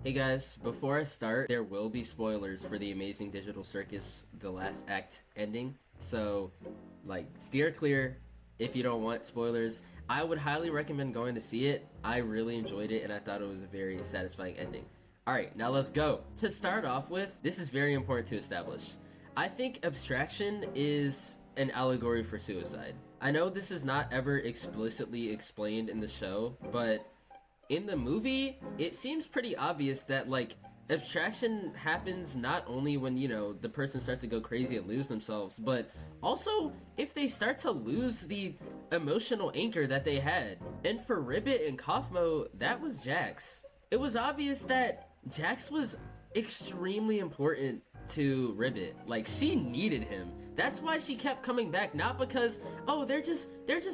Hey guys, before I start, there will be spoilers for the Amazing Digital Circus The Last Act ending, so, steer clear if you don't want spoilers. I would highly recommend going to see it. I really enjoyed it, and I thought it was a very satisfying ending. Alright, now let's go. To start off with, this is very important to establish. I think abstraction is an allegory for suicide. I know this is not ever explicitly explained in the show, but in the movie, it seems pretty obvious that, abstraction happens not only when, the person starts to go crazy and lose themselves, but also if they start to lose the emotional anchor that they had. And for Ribbit and Kaufmo, that was Jax. It was obvious that Jax was extremely important to Ribbit. Like, she needed him. That's why she kept coming back, not because, oh, they're just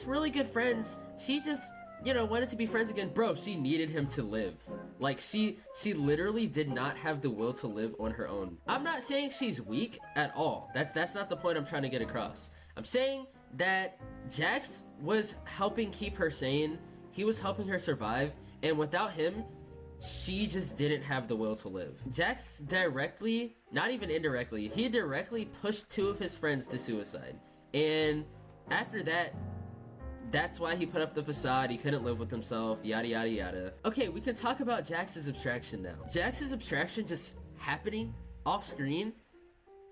really good friends. She just wanted to be friends again. Bro, she needed him to live. Like, she literally did not have the will to live on her own. I'm not saying she's weak at all. That's not the point I'm trying to get across. I'm saying that Jax was helping keep her sane. He was helping her survive. And without him, she just didn't have the will to live. Jax directly, not even indirectly, he directly pushed two of his friends to suicide. And after that, that's why he put up the facade. He couldn't live with himself, yada yada yada. Okay, we can talk about Jax's abstraction now. Jax's abstraction just happening off screen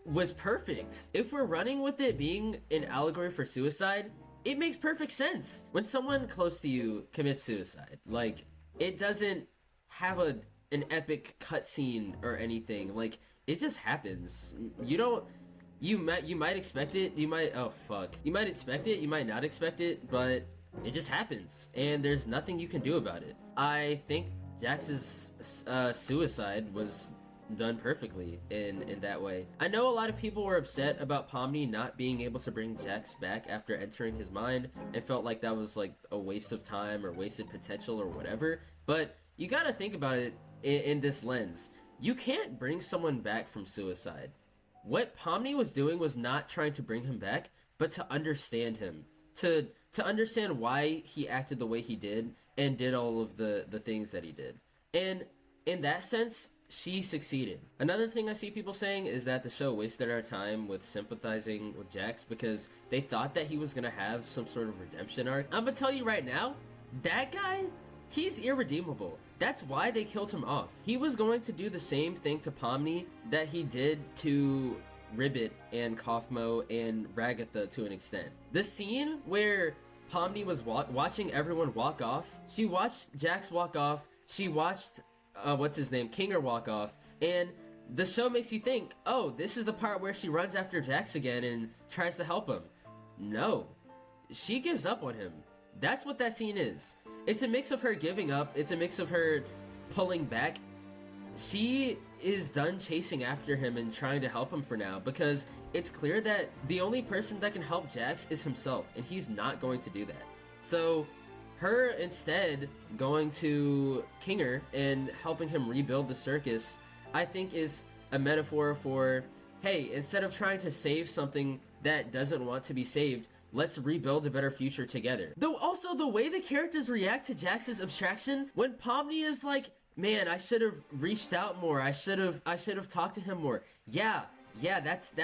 was perfect. If we're running with it being an allegory for suicide, it makes perfect sense. When someone close to you commits suicide, it doesn't have an epic cutscene or anything. It just happens. You might expect it, you might expect it, you might not expect it, but it just happens, and there's nothing you can do about it. I think Jax's suicide was done perfectly in that way. I know a lot of people were upset about Pomni not being able to bring Jax back after entering his mind, and felt like that was a waste of time or wasted potential or whatever, but you gotta think about it in this lens. You can't bring someone back from suicide. What Pomni was doing was not trying to bring him back, but to understand him. To understand why he acted the way he did, and did all of the things that he did. And in that sense, she succeeded. Another thing I see people saying is that the show wasted our time with sympathizing with Jax because they thought that he was gonna have some sort of redemption arc. I'm gonna tell you right now, that guy, he's irredeemable. That's why they killed him off. He was going to do the same thing to Pomni that he did to Ribbit and Kaufmo and Ragatha to an extent. The scene where Pomni was watching everyone walk off, she watched Jax walk off, she watched, Kinger walk off, and the show makes you think, oh, this is the part where she runs after Jax again and tries to help him. No. She gives up on him. That's what that scene is. It's a mix of her giving up, it's a mix of her pulling back. She is done chasing after him and trying to help him for now, because it's clear that the only person that can help Jax is himself, and he's not going to do that. So, her instead going to Kinger and helping him rebuild the circus, I think is a metaphor for, hey, instead of trying to save something that doesn't want to be saved, let's rebuild a better future together. Though also the way the characters react to Jax's abstraction, when Pomni is like, man, I should have reached out more, I should have talked to him more. Yeah, that's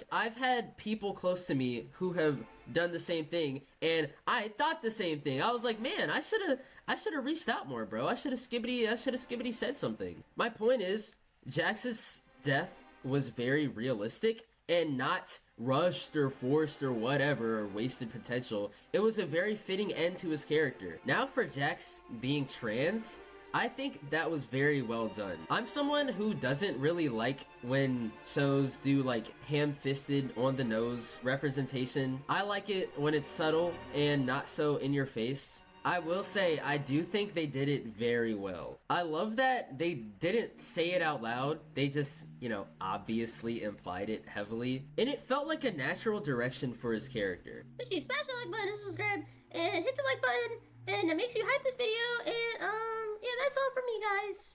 I've had people close to me who have done the same thing, and I thought the same thing. I was like, man, I should have reached out more, bro. I should have skibbity said something. My point is, Jax's death was very realistic and not rushed or forced or whatever, or wasted potential. It was a very fitting end to his character. Now for Jax being trans, I think that was very well done. I'm someone who doesn't really like when shows do ham-fisted, on-the-nose representation. I like it when it's subtle and not so in your face. I will say, I do think they did it very well. I love that they didn't say it out loud, they just, obviously implied it heavily. And it felt like a natural direction for his character. Make sure you smash the like button and subscribe, and hit the like button, and it makes you hype this video, and yeah, that's all from me, guys.